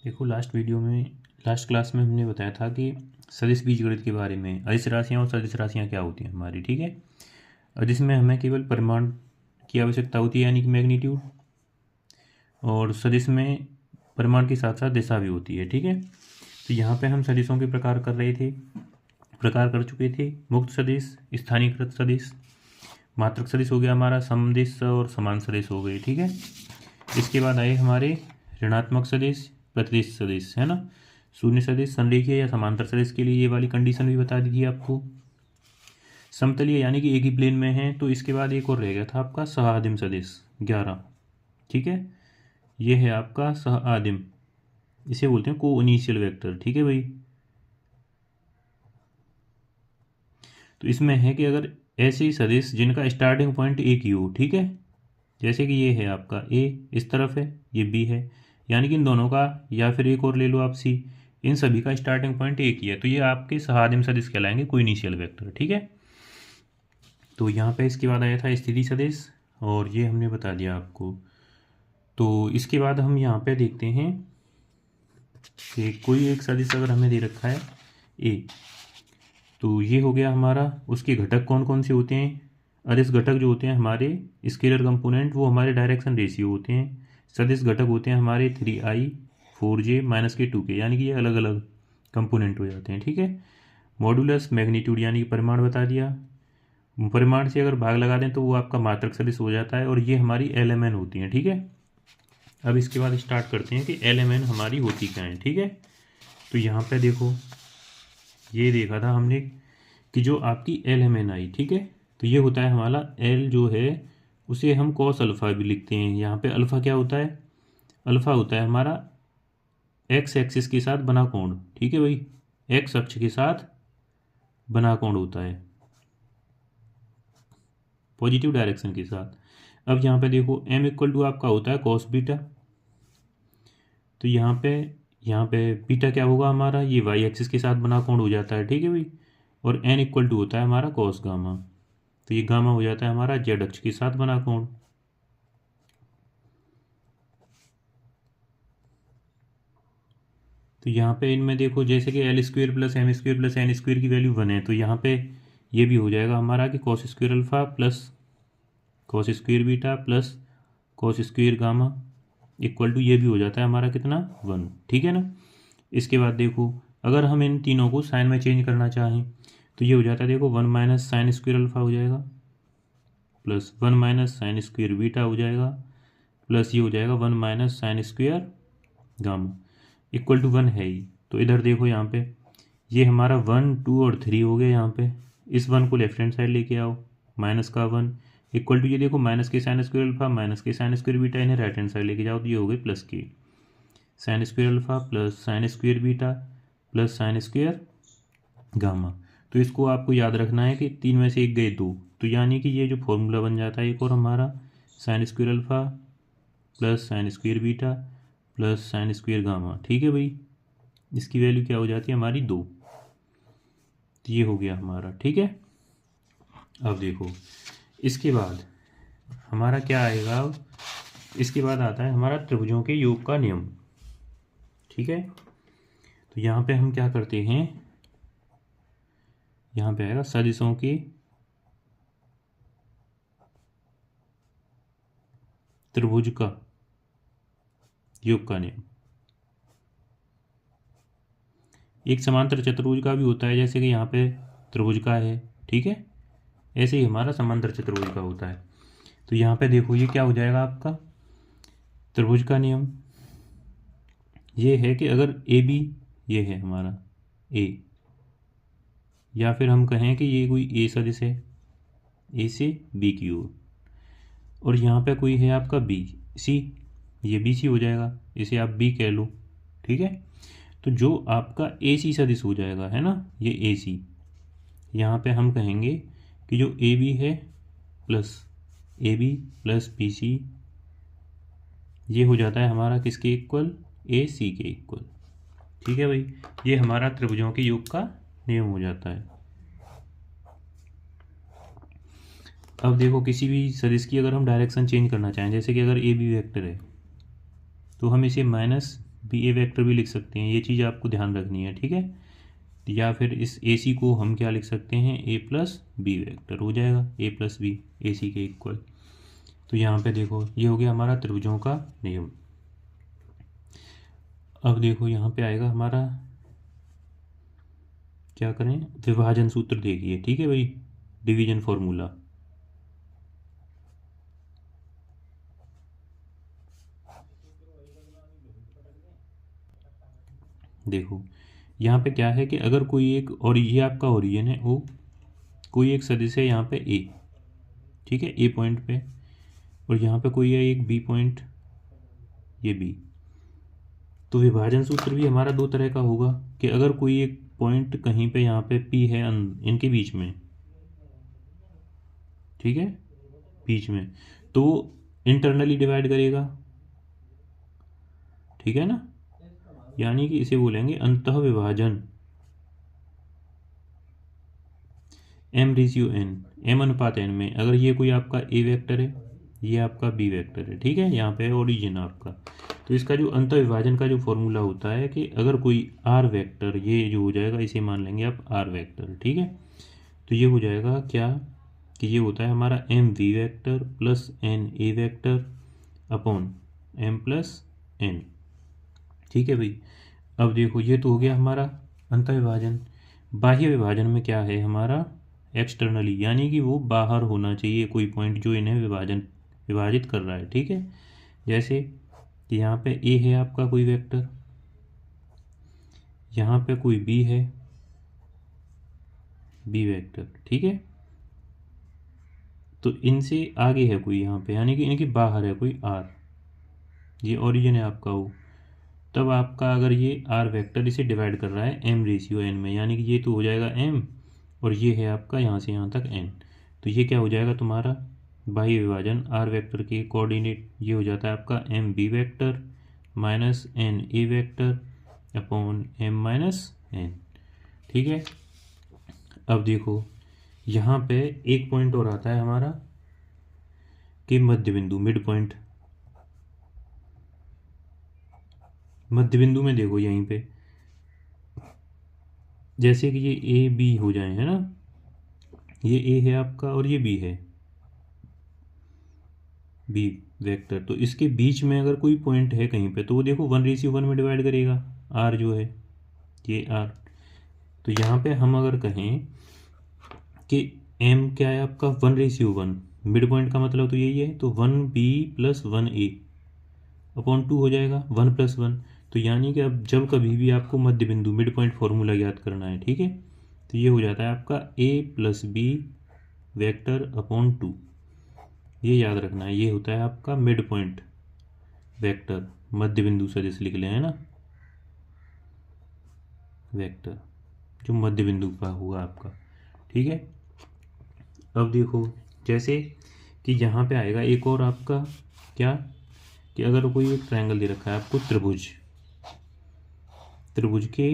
देखो last class में हमने बताया था कि सदिश बीजगणित के बारे में, अदिश राशियाँ और सदिश राशियाँ क्या होती हैं हमारी। ठीक है, अदिश में हमें केवल परिमाण की आवश्यकता होती है, यानी कि मैग्नीट्यूड, और सदिश में परिमाण के साथ साथ दिशा भी होती है। ठीक है, तो यहाँ पे हम सदिशों के प्रकार कर चुके थे। मुक्त सदिश, स्थानीयकृत सदिश, मात्रक सदिश हो गया हमारा, समदिश और समान सदिश हो गए। ठीक है, इसके बाद आए हमारे ऋणात्मक सदिश, प्रतिदिश सदिश, है ना, शून्य सदिश, संरेखीय या समांतर सदिश के लिए ये वाली कंडीशन भी बता दी थी आपको। समतलीय यानी कि एक ही प्लेन में है। तो इसके बाद एक और रह गया था आपका सह-आदिम सदिश 11। ठीक है, ये है आपका सह-आदिम, इसे बोलते हैं को इनिशियल वेक्टर। ठीक है भाई, तो इसमें है कि अगर ऐसे सदिश जिनका स्टार्टिंग पॉइंट एक ही हो, ठीक है, जैसे कि ये है आपका ए इस तरफ है, ये बी है, यानी कि इन दोनों का, या फिर एक और ले लो आप सी, इन सभी का स्टार्टिंग पॉइंट एक ही है, तो ये आपके सह-आदिम सदिश कहलाएंगे, कोई इनिशियल वेक्टर। ठीक है, तो यहाँ पे इसके बाद आया था स्थिति सदिश, और ये हमने बता दिया आपको। तो इसके बाद हम यहाँ पे देखते हैं कि कोई एक सदिश अगर हमें दे रखा है ए, तो ये हो गया हमारा। उसके घटक कौन कौन से होते हैं? अदिश घटक जो होते हैं हमारे स्केलर कंपोनेंट, वो हमारे डायरेक्शन रेशियो होते हैं। सदिश घटक होते हैं हमारे 3i 4j -k 2k, यानी कि ये अलग अलग कंपोनेंट हो जाते हैं। ठीक है, मॉडुलस मैग्नीट्यूड यानी कि परिमाण बता दिया। परिमाण से अगर भाग लगा दें तो वो आपका मात्रक सदिश हो जाता है, और ये हमारी LMN होती हैं। ठीक है, अब इसके बाद स्टार्ट करते हैं कि LMN हमारी होती क्या है। ठीक है, तो यहाँ पे देखो, ये देखा था हमने कि जो आपकी LMN आई, ठीक है, तो ये होता है हमारा L जो है उसे हम कॉस अल्फ़ा भी लिखते हैं। यहाँ पे अल्फ़ा क्या होता है? अल्फ़ा होता है हमारा एक्स एक्सिस के साथ बना कोण। ठीक है भाई, एक्स अक्ष के साथ बना कोण होता है, पॉजिटिव डायरेक्शन के साथ। अब यहाँ पे देखो M = आपका होता है कॉस बीटा, तो यहाँ पे बीटा क्या होगा हमारा, ये वाई एक्सिस के साथ बना कोण हो जाता है। ठीक है भाई, और N = होता है हमारा कॉस गामा, तो ये गामा हो जाता है हमारा जेड अक्ष के साथ बना कोण। तो यहाँ पे इनमें देखो, जैसे कि L² + M² + N² की वैल्यू 1 है, तो यहाँ पे ये भी हो जाएगा हमारा कि cos² alpha plus cos² beta plus cos² gamma equal to, ये भी हो जाता है हमारा कितना, 1। ठीक है ना, इसके बाद देखो, अगर हम इन तीनों को साइन में चेंज करना चाहें तो ये हो जाता है, देखो 1 - sin² अल्फ़ा हो जाएगा, प्लस 1 - sin² बीटा हो जाएगा, प्लस ये हो जाएगा 1 - sin² गामा इक्वल टू 1 है ही। तो इधर देखो, यहाँ पे ये हमारा 1 2 और 3 हो गया। यहाँ पे इस 1 को लेफ्ट हैंड साइड लेके आओ, माइनस का 1 इक्वल टू, ये देखो माइनस के sin² अल्फ़ा माइनस के sin² बीटा, इन्हें राइट हैंड साइड लेके जाओ, तो ये हो गई प्लस के sin² alpha plus sin² beta plus sin² gamma. तो इसको आपको याद रखना है कि 3 में से एक गए 2, तो यानी कि ये जो फॉर्मूला बन जाता है एक और हमारा, sin² alpha plus sin² beta plus sin² gamma. ठीक है भाई, इसकी वैल्यू क्या हो जाती है हमारी 2, तो ये हो गया हमारा। ठीक है, अब देखो इसके बाद हमारा क्या आएगा, अब इसके बाद आता है हमारा त्रिभुजों के योग का नियम। ठीक है, तो यहाँ पे हम क्या करते हैं, यहाँ पे आएगा सदिशों के त्रिभुज का योग का नियम। एक समांतर चतुर्भुज का भी होता है, जैसे कि यहाँ पे त्रिभुज का है। ठीक है, ऐसे ही हमारा समांतर चतुर्भुज का होता है। तो यहाँ पे देखो, ये क्या हो जाएगा आपका त्रिभुज का नियम, ये है कि अगर ए बी, ये है हमारा ए, या फिर हम कहें कि ये कोई ए सदिश है, ए से बी की ओर, और यहाँ पे कोई है आपका बी सी, ये बी सी हो जाएगा, इसे आप बी कह लो। ठीक है, तो जो आपका ए सी सदिश हो जाएगा, है ना, ये ए सी, यहाँ पे हम कहेंगे कि जो ए बी है plus a b plus b c, ये हो जाता है हमारा किसके इक्वल, ए सी के इक्वल। ठीक है भाई, ये हमारा त्रिभुजों के योग का नियम हो जाता है। अब देखो, किसी भी सदिश की अगर हम डायरेक्शन चेंज करना चाहें, जैसे कि अगर ए बी वेक्टर है, तो हम इसे माइनस बी ए वेक्टर भी लिख सकते हैं, ये चीज़ आपको ध्यान रखनी है, ठीक है। या फिर इस ए सी को हम क्या लिख सकते हैं, ए प्लस बी वेक्टर हो जाएगा, ए प्लस बी ए सी के इक्वल। तो यहाँ पे देखो ये हो गया हमारा त्रिभुजों का नियम। अब देखो यहाँ पे आएगा हमारा, क्या करें, विभाजन सूत्र देखिए, ठीक है भाई, डिवीजन फॉर्मूला। देखो यहाँ पे क्या है कि अगर कोई एक, और ये आपका ओरिजिन है ओ, कोई एक सदिश है यहाँ पे ए, ठीक है, ए पॉइंट पे, और यहाँ पे कोई है एक बी पॉइंट, ये बी। तो विभाजन सूत्र भी हमारा दो तरह का होगा कि अगर कोई एक पॉइंट कहीं पे यहाँ पे पी है इनके बीच में, ठीक है, बीच में, तो इंटरनली डिवाइड करेगा, ठीक है ना, यानी कि इसे बोलेंगे अंतः विभाजन, एम रेशियो एन, एम अनुपात एन में। अगर ये कोई आपका ए वेक्टर है, ये आपका बी वेक्टर है, ठीक है, यहाँ पे ओरिजिन आपका, तो इसका जो अंतः विभाजन का जो फॉर्मूला होता है कि अगर कोई आर वेक्टर, ये जो हो जाएगा इसे मान लेंगे आप आर वेक्टर, ठीक है, तो ये हो जाएगा क्या कि ये होता है हमारा m v vector plus n a vector upon m plus n, ठीक है भाई। अब देखो ये तो हो गया हमारा अंतः विभाजन। बाह्य विभाजन में क्या है हमारा, एक्सटर्नली, यानी कि वो बाहर होना चाहिए कोई पॉइंट जो इन्हें विभाजित कर रहा है, ठीक है। जैसे कि यहाँ पे ए है आपका कोई वेक्टर, यहाँ पे कोई बी है, बी वेक्टर, ठीक है, तो इनसे आगे है कोई यहाँ पे, यानी कि इनके बाहर है कोई आर, ये ओरिजिन है आपका वो। तब आपका अगर ये आर वेक्टर इसे डिवाइड कर रहा है एम रेशियो एन में, यानी कि ये तो हो जाएगा एम, और ये है आपका यहाँ से यहाँ तक एन, तो ये क्या हो जाएगा तुम्हारा बाह्य विभाजन आर वेक्टर के कोऑर्डिनेट, ये हो जाता है आपका m b vector minus n a vector upon m minus n, ठीक है। अब देखो यहाँ पे एक पॉइंट और आता है हमारा कि मध्य बिंदु, मिड पॉइंट। मध्य बिंदु में देखो यहीं पे, जैसे कि ये ए बी हो जाए, है ना, ये ए है आपका और ये बी है, बी वेक्टर, तो इसके बीच में अगर कोई पॉइंट है कहीं पे, तो वो देखो 1:1 में डिवाइड करेगा, आर जो है ये आर। तो यहाँ पे हम अगर कहें कि एम क्या है आपका 1:1, मिड पॉइंट का मतलब तो यही है, तो 1b प्लस 1a अपॉन 2 हो जाएगा, 1 प्लस 1। तो यानी कि अब जब कभी भी आपको मध्य बिंदु मिड पॉइंट फॉर्मूला याद करना है, ठीक है, तो ये हो जाता है आपका a plus b vector upon 2, ये याद रखना है, ये होता है आपका मिड पॉइंट वेक्टर, मध्य बिंदु सदिश लिख लें, है ना, वेक्टर जो मध्य बिंदु का हुआ आपका, ठीक है। अब देखो जैसे कि यहाँ पे आएगा एक और आपका क्या, कि अगर कोई एक ट्रायंगल दे रखा है आपको, त्रिभुज, त्रिभुज के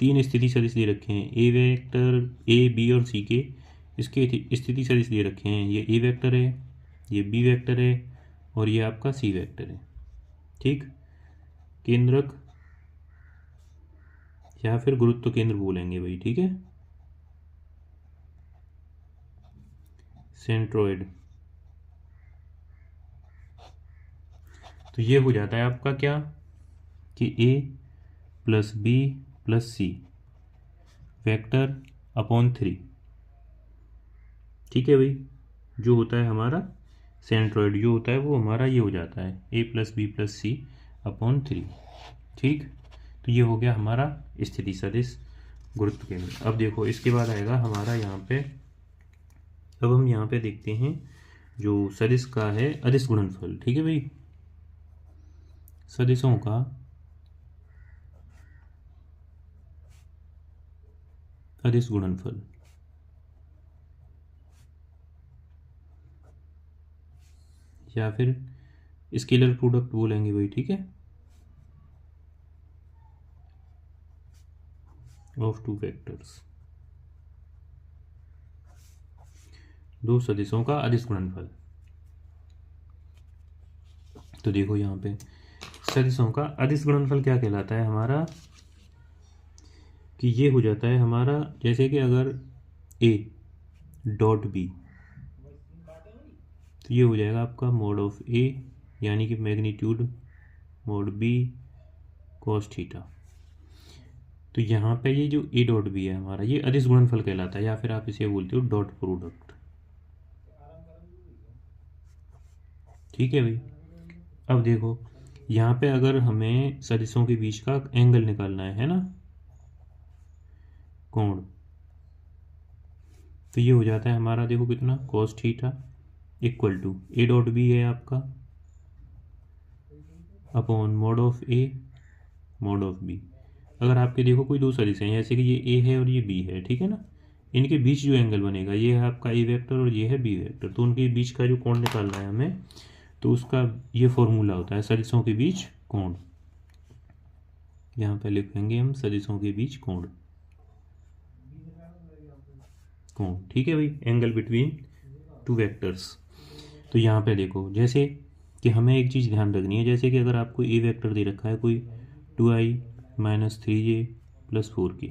तीन स्थिति सदिश दे रखे हैं, ए वेक्टर, ए बी और सी के, इसके स्थिति सदिश दे रखे हैं, ये ए वेक्टर है, ये बी वेक्टर है, और ये आपका सी वेक्टर है, ठीक। केंद्रक या फिर गुरुत्व केंद्र बोलेंगे भाई, ठीक है, सेंट्रोइड। तो ये हो जाता है आपका क्या कि ए plus B plus C vector upon 3, ठीक है भाई, जो होता है हमारा सेंट्रोइड, जो होता है वो हमारा ये हो जाता है ए प्लस बी प्लस सी अपॉन 3, ठीक। तो ये हो गया हमारा स्थिति सदिश गुरुत्व केंद्र। अब देखो इसके बाद आएगा हमारा यहाँ पे, अब हम यहाँ पे देखते हैं जो सदिश का है अदिश गुणनफल, ठीक है भाई, सदिशों का अदिश गुणनफल। या फिर स्केलर प्रोडक्ट बोलेंगे भाई, ठीक है, ऑफ टू वेक्टर्स, दो सदिशों का अदिश गुणनफल। तो देखो यहाँ पे सदिशों का अदिश गुणनफल क्या कहलाता है हमारा, कि ये हो जाता है हमारा, जैसे कि अगर a डॉट b, तो ये हो जाएगा आपका मॉड ऑफ a, यानी कि magnitude mod b cos theta. तो यहाँ पे ये जो a डॉट b है हमारा, ये अदिश गुणनफल कहलाता है, या फिर आप इसे बोलते हो डॉट प्रोडक्ट। ठीक है भाई। अब देखो यहाँ पे अगर हमें सदिशों के बीच का एंगल निकालना है ना, कोण, तो ये हो जाता है हमारा, देखो कितना, cos theta equal to a dot b है आपका upon mod of a mod of b। अगर आपके देखो कोई दो सदिश हैं, जैसे कि ये a है और ये b है, ठीक है ना, इनके बीच जो एंगल बनेगा ये है आपका a वेक्टर और ये है b वेक्टर, तो उनके बीच का जो कोण निकालना है हमें, तो उसका ये फॉर्मूला होता है सदिशों के बीच कोण। यहाँ पे लिखेंगे हम सदिशों के बीच कोण, ठीक है भाई, एंगल बिटवीन टू वेक्टर्स। तो यहाँ पे देखो जैसे कि हमें एक चीज़ ध्यान रखनी है, जैसे कि अगर आपको ए वेक्टर दे रखा है कोई 2i minus 3j plus 4k,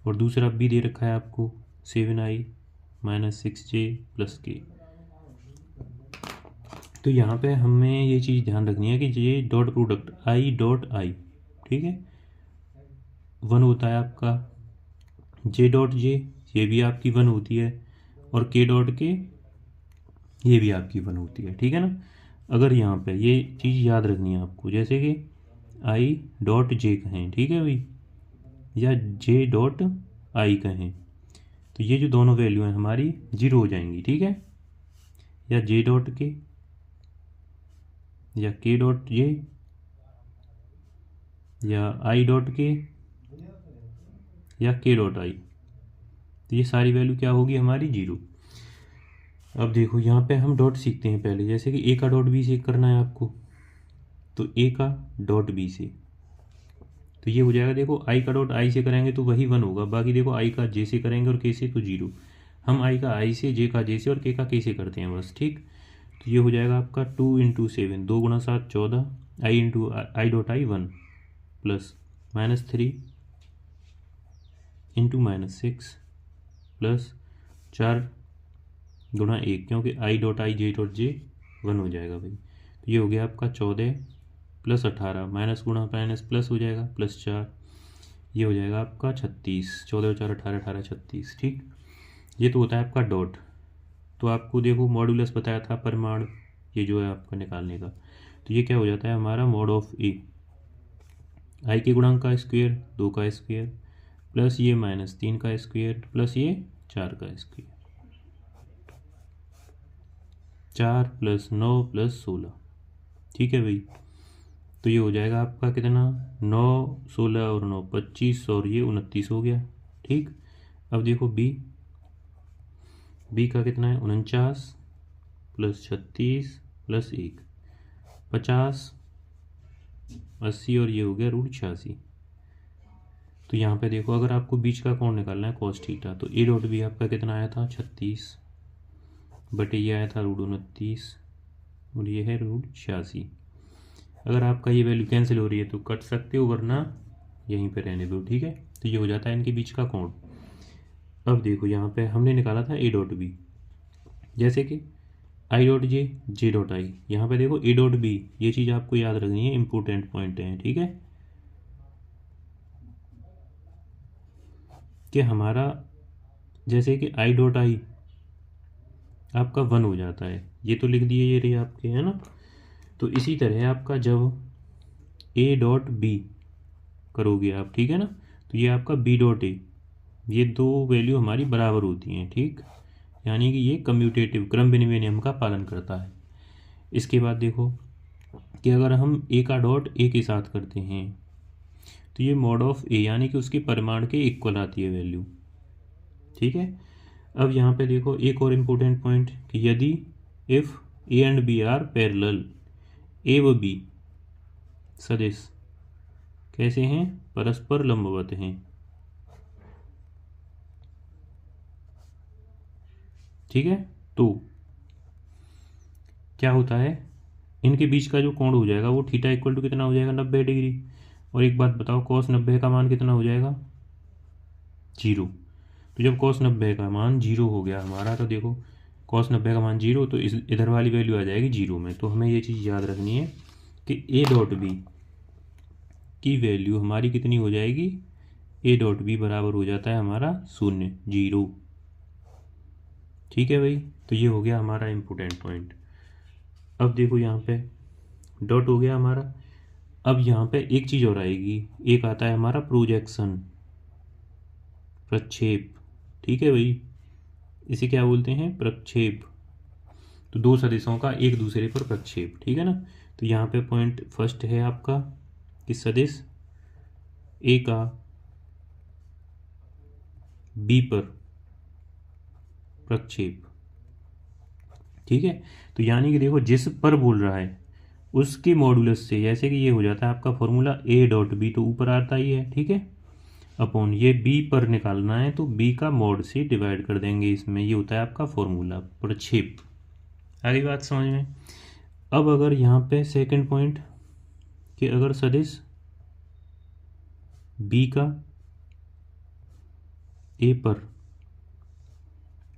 और दूसरा बी दे रखा है आपको 7i minus 6j plus k, तो यहाँ पे हमें ये चीज़ ध्यान रखनी है कि ये dot product i dot i, ठीक है, 1 होता है आपका, j डॉट j ये भी आपकी 1 होती है, और k डॉट k ये भी आपकी 1 होती है, ठीक है ना। अगर यहाँ पे ये चीज़ याद रखनी है आपको, जैसे कि i डॉट j कहें, ठीक है भाई, या j डॉट i कहें, तो ये जो दोनों वैल्यू हैं हमारी 0 हो जाएंगी, ठीक है, या j डॉट k या k डॉट j या i डॉट k या k डॉट i, तो ये सारी वैल्यू क्या होगी हमारी 0। अब देखो यहाँ पे हम डॉट सीखते हैं पहले, जैसे कि a का डॉट b से करना है आपको, तो a का डॉट b से, तो ये हो जाएगा, देखो i का डॉट i से करेंगे तो वही 1 होगा, बाकी देखो i का j से करेंगे और k से तो 0। हम i का i से, j का j से और k का k से करते हैं बस, ठीक। तो ये हो जाएगा आपका 2 इंटू 7, 2 गुणा 7 14, i into I dot i 1 plus minus 3 into minus 6 plus 4 गुणा 1, क्योंकि i dot i j dot j 1 हो जाएगा भाई। तो ये हो गया आपका 14 प्लस 18, माइनस गुणा माइनस प्लस हो जाएगा, प्लस 4, ये हो जाएगा आपका 36, 14 4 18 18 36, ठीक। ये तो होता है आपका डॉट। तो आपको देखो मॉडुलस बताया था परिमाण, ये जो है आपका निकालने का, तो ये क्या हो जाता है हमारा मॉड ऑफ ए, आई के गुणांक का स्क्वायर 2 का स्क्वायर प्लस ये माइनस 3 का स्क्वायर प्लस ये 4 का स्क्वायर, 4 प्लस 9 प्लस 16, ठीक है भाई। तो ये हो जाएगा आपका कितना, 9 16 और 9 25 और ये 29 हो गया, ठीक। अब देखो बी का कितना है, 49 प्लस 36 प्लस 1 50 80 और ये हो गया √86। तो यहाँ पे देखो अगर आपको बीच का कोण निकालना है cos थीटा, तो ए डॉट बी आपका कितना आया था 36 बटे ये आया था √29 और ये है √86। अगर आपका ये वैल्यू कैंसिल हो रही है तो कट सकते हो, वरना यहीं पे रहने दो, ठीक है। तो ये हो जाता है इनके बीच का कोण। अब देखो यहाँ पे हमने निकाला था ए डॉट बी, जैसे कि I dot J dot I, यहाँ पे देखो ए डॉट बी, ये चीज़ आपको याद रखनी है, इंपॉर्टेंट पॉइंट है, ठीक है, कि हमारा जैसे कि आई डॉट आई आपका 1 हो जाता है, ये तो लिख दिए ये रही आपके, है ना। तो इसी तरह आपका जब ए डॉट बी करोगे आप, ठीक है ना, तो ये आपका बी डॉट ए, ये दो वैल्यू हमारी बराबर होती हैं, ठीक, यानी कि ये कम्यूटेटिव क्रम विनिमय नियम का पालन करता है। इसके बाद देखो कि अगर हम ए का डॉट ए के साथ करते हैं, तो ये मॉड ऑफ ए, यानी कि उसके परिमाण के इक्वल आती है वैल्यू, ठीक है। अब यहाँ पे देखो एक और इम्पोर्टेंट पॉइंट, कि यदि if a and b are parallel, a व बी सदिश कैसे हैं, परस्पर लंबवत हैं, ठीक है। तो क्या होता है इनके बीच का जो कोण हो जाएगा वो थीटा इक्वल टू कितना हो जाएगा, 90 डिग्री। और एक बात बताओ, cos 90 का मान कितना हो जाएगा, 0। तो जब cos 90 का मान 0 हो गया हमारा, तो देखो cos 90 का मान 0, तो इस इधर वाली वैल्यू आ जाएगी 0 में। तो हमें ये चीज़ याद रखनी है कि a डॉट बी की वैल्यू हमारी कितनी हो जाएगी, a डॉट बी बराबर हो जाता है हमारा 0, 0। ठीक है भाई, तो ये हो गया हमारा इम्पोर्टेंट पॉइंट। अब देखो यहाँ पे डॉट हो गया हमारा। अब यहाँ पे एक चीज़ और आएगी, एक आता है हमारा प्रोजेक्शन, प्रक्षेप। ठीक है भाई, इसे क्या बोलते हैं, प्रक्षेप। तो दो सदिशों का एक दूसरे पर प्रक्षेप, ठीक है ना। तो यहाँ पे पॉइंट फर्स्ट है आपका कि सदिश ए का बी पर प्रक्षेप। ठीक है, तो यानी कि देखो जिस पर बोल रहा है उसके मॉडुलस से, जैसे कि ये हो जाता है आपका फॉर्मूला ए डॉट बी, तो ऊपर आता ही है, ठीक है, अपॉन ये बी पर निकालना है तो बी का मॉड से डिवाइड कर देंगे इसमें, ये होता है आपका फॉर्मूला प्रक्षेप। आगे बात समझ में। अब अगर यहाँ पे सेकंड पॉइंट कि अगर सदिश बी का ए पर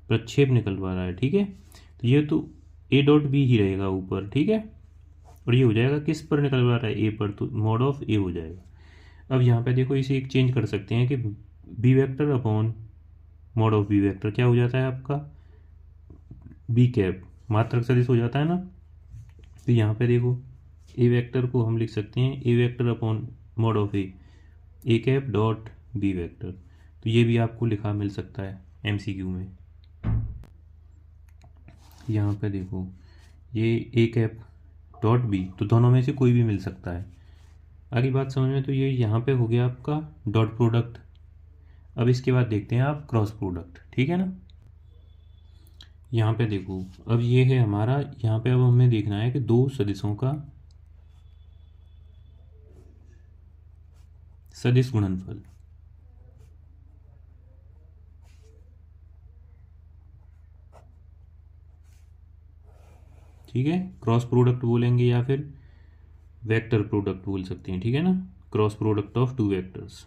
प्रक्षेप निकलवा रहा है, ठीक है, तो ये तो ए डॉट बी ही रहेगा ऊपर, ठीक है, और ये हो जाएगा किस पर निकलवा रहा है, ए पर, तो मॉड ऑफ ए हो जाएगा। अब यहाँ पे देखो इसे एक चेंज कर सकते हैं कि b vector upon mod of b vector क्या हो जाता है आपका, बी कैप, मात्रक सदिश हो जाता है ना। तो यहाँ पे देखो ए वेक्टर को हम लिख सकते हैं a vector upon mod of a cap dot b vector. तो ये भी आपको लिखा मिल सकता है एमसीक्यू में। यहाँ पे देखो ये ए कैप डॉट बी, तो दोनों में से कोई भी मिल सकता है। आगे बात समझ में। तो ये यहाँ पे हो गया आपका डॉट प्रोडक्ट। अब इसके बाद देखते हैं आप क्रॉस प्रोडक्ट, ठीक है ना। यहाँ पे देखो अब ये है हमारा, यहाँ पे अब हमें देखना है कि दो सदिशों का सदिश गुणनफल। ठीक है, क्रॉस प्रोडक्ट बोलेंगे या फिर वेक्टर प्रोडक्ट बोल सकते हैं, ठीक है ना, cross product of two vectors.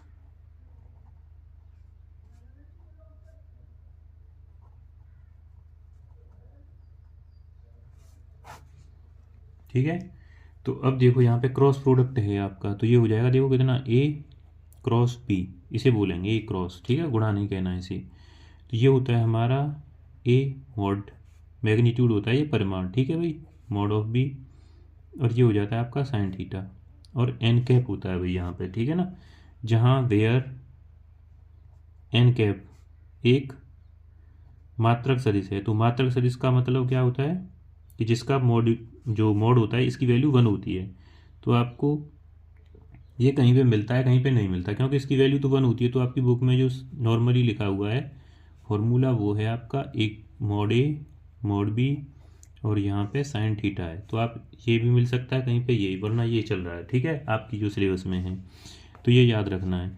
ठीक है, तो अब देखो यहाँ पे क्रॉस प्रोडक्ट है आपका, तो ये हो जाएगा देखो कितना, ए क्रॉस बी, इसे बोलेंगे ए क्रॉस, ठीक है, गुणा नहीं कहना इसे। तो ये होता है हमारा ए मॉड, मैग्नीट्यूड होता है ये परिमाण, ठीक है भाई, मॉड ऑफ बी, और ये हो जाता है आपका साइन थीटा, और एन कैप होता है भाई यहाँ पे, ठीक है ना, जहाँ वेयर एन कैप एक मात्रक सदिश है। तो मात्रक सदिश का मतलब क्या होता है कि जिसका मॉड, जो मॉड होता है इसकी वैल्यू 1 होती है। तो आपको ये कहीं पे मिलता है कहीं पे नहीं मिलता, क्योंकि इसकी वैल्यू तो 1 होती है। तो आपकी बुक में जो नॉर्मली लिखा हुआ है फॉर्मूला वो है आपका एक मॉड ए मॉड बी और यहाँ पे साइन थीटा है। तो आप ये भी मिल सकता है कहीं पे ये, वरना ये चल रहा है, ठीक है, आपकी जो सिलेबस में है, तो ये याद रखना है।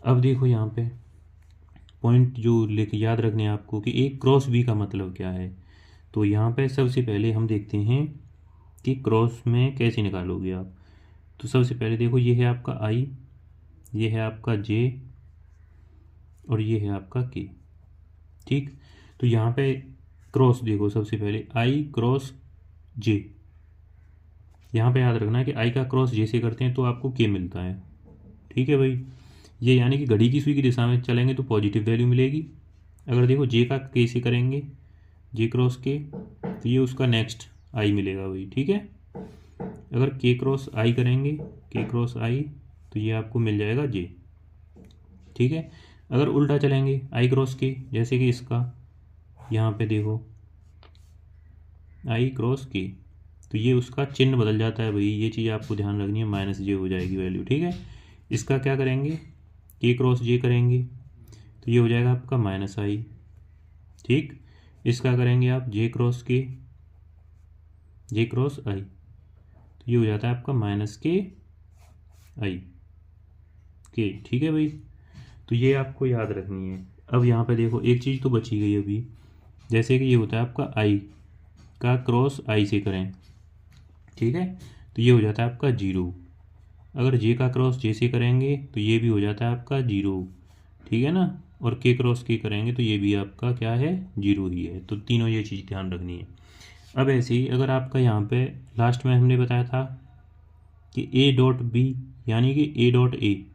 अब देखो यहाँ पे पॉइंट जो लेके याद रखने हैं आपको कि ए क्रॉस बी का मतलब क्या है। तो यहाँ पे सबसे पहले हम देखते हैं कि क्रॉस में कैसे निकालोगे आप। तो सबसे पहले देखो ये है आपका आई, ये है आपका जे और ये है आपका के, ठीक। तो यहाँ पे क्रॉस देखो सबसे पहले आई क्रॉस जे, यहाँ पे याद रखना है कि आई का क्रॉस जे से करते हैं तो आपको के मिलता है, ठीक है भाई। ये यानी कि घड़ी की सुई की दिशा में चलेंगे तो पॉजिटिव वैल्यू मिलेगी। अगर देखो जे का के से करेंगे, जे क्रॉस के, तो ये उसका नेक्स्ट आई मिलेगा भाई, ठीक है। अगर के क्रॉस आई करेंगे, के क्रॉस आई, तो ये आपको मिल जाएगा जे, ठीक है। अगर उल्टा चलेंगे आई क्रॉस के, जैसे कि इसका यहाँ पे देखो आई क्रॉस के, तो ये उसका चिन्ह बदल जाता है भाई, ये चीज़ आपको ध्यान रखनी है, माइनस जे हो जाएगी वैल्यू, ठीक है। इसका क्या करेंगे, के क्रॉस जे करेंगे तो ये हो जाएगा आपका माइनस आई, ठीक। इसका करेंगे आप जे क्रॉस के, जे क्रॉस आई, तो ये हो जाता है आपका माइनस के आई के, ठीक है भाई। तो ये आपको याद रखनी है। अब यहाँ पे देखो एक चीज़ तो बची गई अभी, जैसे कि ये होता है आपका आई का क्रॉस आई से करें ठीक है, तो ये हो जाता है आपका 0। अगर जे का क्रॉस जे से करेंगे तो ये भी हो जाता है आपका 0, ठीक है ना। और के क्रॉस के करेंगे तो ये भी आपका क्या है, 0 ही है। तो तीनों ये चीज़ ध्यान रखनी है। अब ऐसे ही अगर आपका यहाँ पे लास्ट में हमने बताया था कि ए डॉट बी यानी कि ए डॉट ए,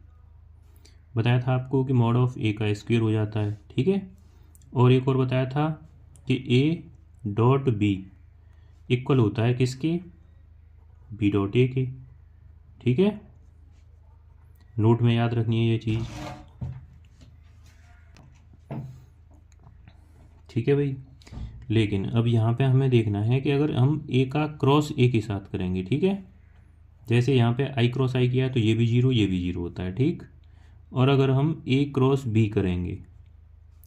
बताया था आपको कि मॉड ऑफ ए का स्क्वायर हो जाता है, ठीक है। और एक और बताया था कि ए डॉट बी इक्वल होता है किसके, बी डॉट ए के, ठीक है। नोट में याद रखनी है ये चीज़, ठीक है भाई। लेकिन अब यहाँ पे हमें देखना है कि अगर हम ए का क्रॉस ए के साथ करेंगे, ठीक है, जैसे यहाँ पे आई क्रॉस आई किया तो ये भी 0 ये भी 0 होता है, ठीक। और अगर हम ए क्रॉस बी करेंगे,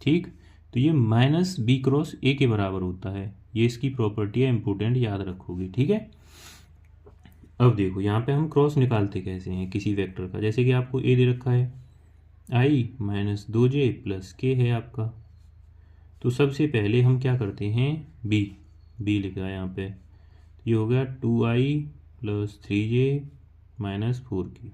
ठीक, तो ये माइनस बी क्रॉस ए के बराबर होता है। ये इसकी प्रॉपर्टी है, इंपॉर्टेंट, याद रखोगे, ठीक है। अब देखो यहाँ पे हम क्रॉस निकालते कैसे हैं किसी वेक्टर का, जैसे कि आपको ए दे रखा है आई माइनस 2j प्लस के है आपका। तो सबसे पहले हम क्या करते हैं, बी लिखा है यहाँ पे, ये हो गया 2i plus 3j minus 4k।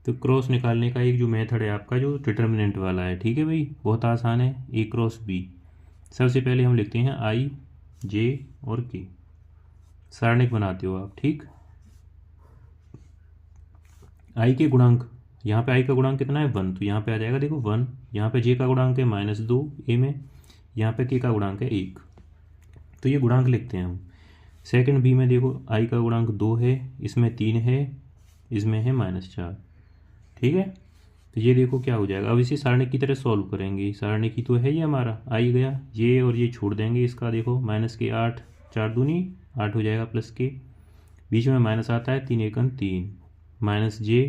तो क्रॉस निकालने का एक जो मेथड है आपका, जो डिटर्मिनेंट वाला है, ठीक है भाई, बहुत आसान है, ए क्रॉस बी। सबसे पहले हम लिखते हैं आई जे और के, सारणिक बनाते हो आप, ठीक। आई के गुणांक, यहाँ पे आई का गुणांक कितना है 1, तो यहाँ पे आ जाएगा देखो 1। यहाँ पे जे का गुणांक है -2 ए में, यहाँ पे के का गुणांक है 1, तो ये गुणांक लिखते हैं हम। सेकंड बी में देखो आई का गुणांक 2 है, इसमें 3 है, इसमें है -4, ठीक है। तो ये देखो क्या हो जाएगा, अब इसे सारणिक की तरह सॉल्व करेंगे। सारणिक की तो है ये हमारा, आई गया ये और ये छोड़ देंगे इसका, देखो माइनस के 8, 4 दूनी 8 हो जाएगा, प्लस के बीच में माइनस आता है, 3 एकम 3, माइनस जे,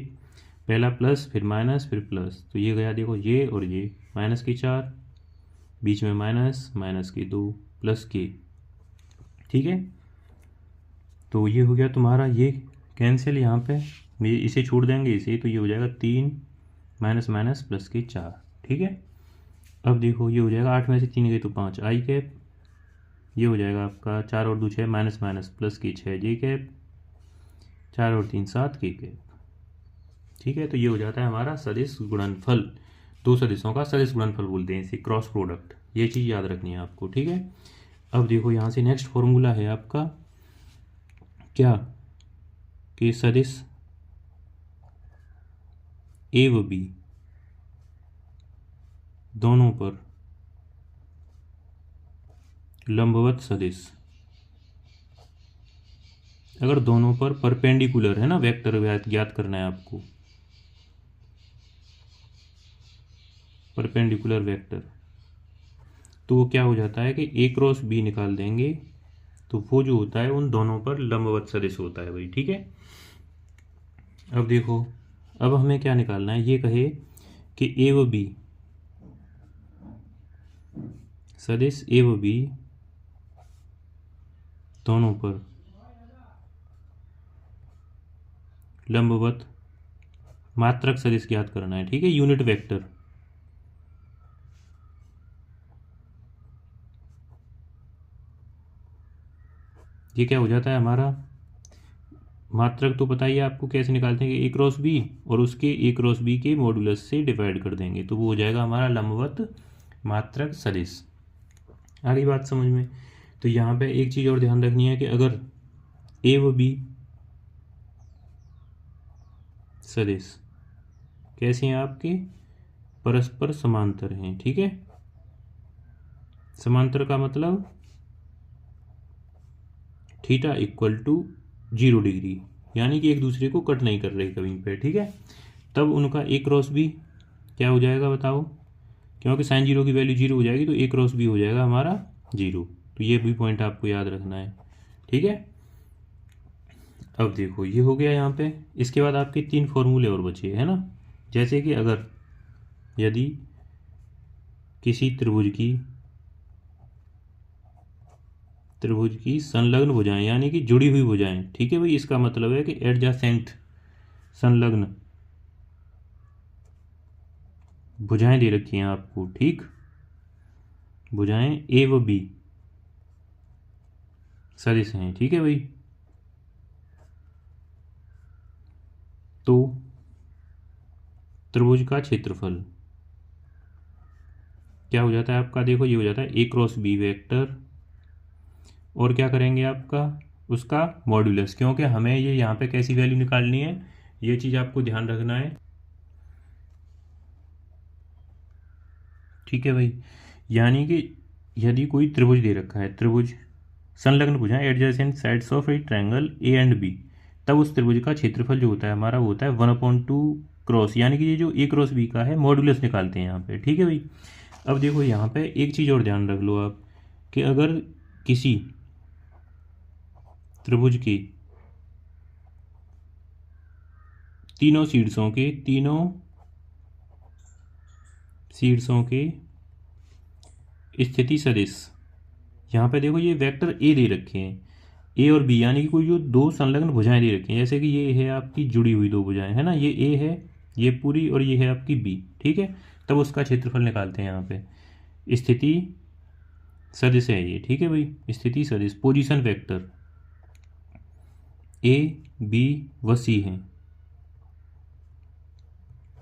पहला प्लस फिर माइनस फिर प्लस, तो ये गया देखो ये और ये, माइनस के 4 बीच में माइनस, माइनस के 2 प्लस के, ठीक है। तो ये हो गया तुम्हारा, ये कैंसिल यहाँ पे, ये इसे छोड़ देंगे इसे, तो ये हो जाएगा 3 माइनस माइनस प्लस के 4, ठीक है। अब देखो ये हो जाएगा 8 में से 3 गए तो 5 आई कैप, ये हो जाएगा आपका 4 और 2 6 माइनस माइनस प्लस के 6 जे कैप, 4 और 3 7 के कैप, ठीक है। तो ये हो जाता है हमारा सदिश गुणनफल, दो सदिशों का सदिश गुणनफल बोलते हैं इसे, क्रॉस प्रोडक्ट। ये चीज़ याद रखनी है आपको, ठीक है। अब देखो यहाँ से नेक्स्ट फॉर्मूला है आपका क्या, कि सदिश ए व बी दोनों पर लंबवत सदिश, अगर दोनों पर परपेंडिकुलर है ना, वेक्टर ज्ञात करना है आपको, परपेंडिकुलर वेक्टर, तो वो क्या हो जाता है कि ए क्रॉस बी निकाल देंगे, तो वो जो होता है उन दोनों पर लंबवत सदिश होता है भाई, ठीक है। अब देखो, अब हमें क्या निकालना है, ये कहे कि ए व बी सदिश ए व बी दोनों पर लंबवत मात्रक सदिश ज्ञात करना है, ठीक है, यूनिट वेक्टर। ये क्या हो जाता है हमारा, मात्रक तो पता ही है आपको कैसे निकालते हैं कि ए क्रॉस बी और उसके ए क्रॉस बी के मॉडुलस से डिवाइड कर देंगे, तो वो हो जाएगा हमारा लंबवत मात्रक सदिश। आ गई बात समझ में। तो यहाँ पे एक चीज़ और ध्यान रखनी है कि अगर ए व बी सदिश कैसे हैं आपके, परस्पर समांतर हैं, ठीक है। समांतर का मतलब थीटा इक्वल टू 0 डिग्री, यानी कि एक दूसरे को कट नहीं कर रहे कहीं पे, ठीक है। तब उनका ए क्रॉस बी क्या हो जाएगा बताओ, क्योंकि साइन 0 की वैल्यू 0 हो जाएगी, तो ए क्रॉस बी हो जाएगा हमारा 0। तो ये भी पॉइंट आपको याद रखना है, ठीक है। अब देखो ये हो गया यहाँ पे, इसके बाद आपके 3 फॉर्मूले और बचे है ना, जैसे कि अगर यदि किसी त्रिभुज की संलग्न भुजाएं यानी कि जुड़ी हुई भुजाएं, ठीक है भाई, इसका मतलब है कि एडजासेंट संलग्न भुजाएं दे रखी हैं आपको, ठीक, भुजाएं ए व बी सदिश हैं, ठीक है भाई। तो त्रिभुज का क्षेत्रफल क्या हो जाता है आपका, देखो ये हो जाता है ए क्रॉस बी वेक्टर, और क्या करेंगे आपका उसका मॉड्यूलस, क्योंकि हमें ये यहाँ पे कैसी वैल्यू निकालनी है, ये चीज़ आपको ध्यान रखना है। ठीक है भाई, यानी कि यदि कोई त्रिभुज दे रखा है, त्रिभुज संलग्न भुजाएं adjacent sides of a triangle a and b, तब उस त्रिभुज का क्षेत्रफल जो होता है हमारा वो होता है 1/2 क्रॉस, यानी कि ये जो ए क्रॉस बी का है मॉड्यूलस निकालते हैं यहाँ पे। ठीक है भाई, अब देखो यहाँ पे एक चीज़ और ध्यान रख लो आप, कि अगर किसी त्रिभुज की तीनों शीर्षों के स्थिति सदिश, यहाँ पे देखो ये वेक्टर ए दे रखे हैं, ए और बी, यानी कि कोई जो दो संलग्न भुजाएं दे रखी हैं, जैसे कि ये है आपकी जुड़ी हुई दो भुजाएं है ना, ये ए है ये पूरी, और ये है आपकी बी। ठीक है, तब उसका क्षेत्रफल निकालते हैं यहाँ पे। स्थिति सदिश है ये। ठीक है भाई, स्थिति सदिश पोजीशन वेक्टर ए बी व सी हैं।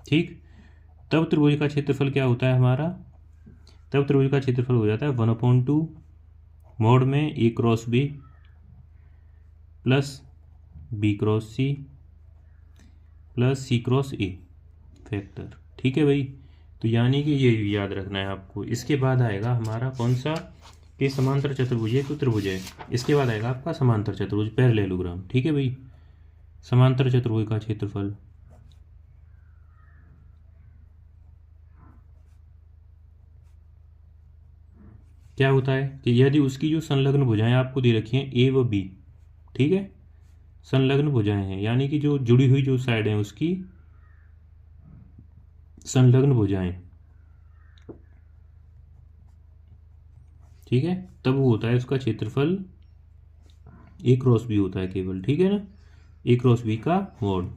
ठीक, तब त्रिभुज का क्षेत्रफल क्या होता है हमारा, तब त्रिभुज का क्षेत्रफल हो जाता है 1/2 मोड में a cross b plus b cross c plus c cross a factor. ठीक है भाई, तो यानी कि ये याद रखना है आपको। इसके बाद आएगा हमारा कौन सा, कि समांतर चतुर्भुज है तो त्रिभुज है, इसके बाद आएगा आपका समांतर चतुर्भुज पैरेललोग्राम। ठीक है भाई, समांतर चतुर्भुज का क्षेत्रफल क्या होता है, कि यदि उसकी जो संलग्न भुजाएं आपको दे रखी हैं ए व बी, ठीक है, संलग्न भुजाएं हैं, यानी कि जो जुड़ी हुई जो साइड है उसकी संलग्न भुजाएं, ठीक है, तब वो होता है उसका क्षेत्रफल ए क्रॉस बी होता है केवल। ठीक है ना, ए क्रॉस बी का मोड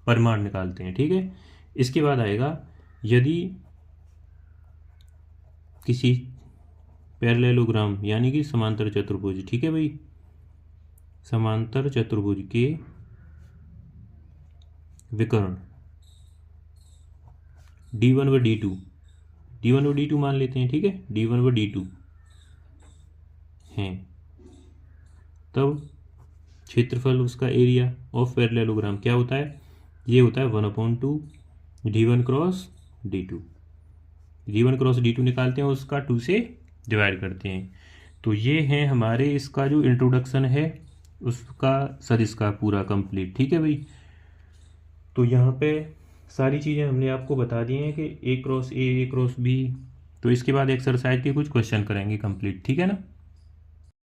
परिमाण निकालते हैं। ठीक है, इसके बाद आएगा यदि किसी पैरेललोग्राम यानी कि समांतर चतुर्भुज, ठीक है भाई, समांतर चतुर्भुज के विकर्ण D1 व D2 मान लेते हैं। ठीक है, D1 व D2 हैं, तब क्षेत्रफल उसका एरिया ऑफ पैरेललोग्राम क्या होता है, ये होता है 1/2 D1 क्रॉस D2 निकालते हैं, उसका 2 से डिवाइड करते हैं। तो ये है हमारे इसका जो इंट्रोडक्शन है उसका सदिश का पूरा कंप्लीट। ठीक है भाई, तो यहाँ पे सारी चीज़ें हमने आपको बता दी हैं कि ए क्रॉस बी। तो इसके बाद एक्सरसाइज के कुछ क्वेश्चन करेंगे कंप्लीट। ठीक है ना।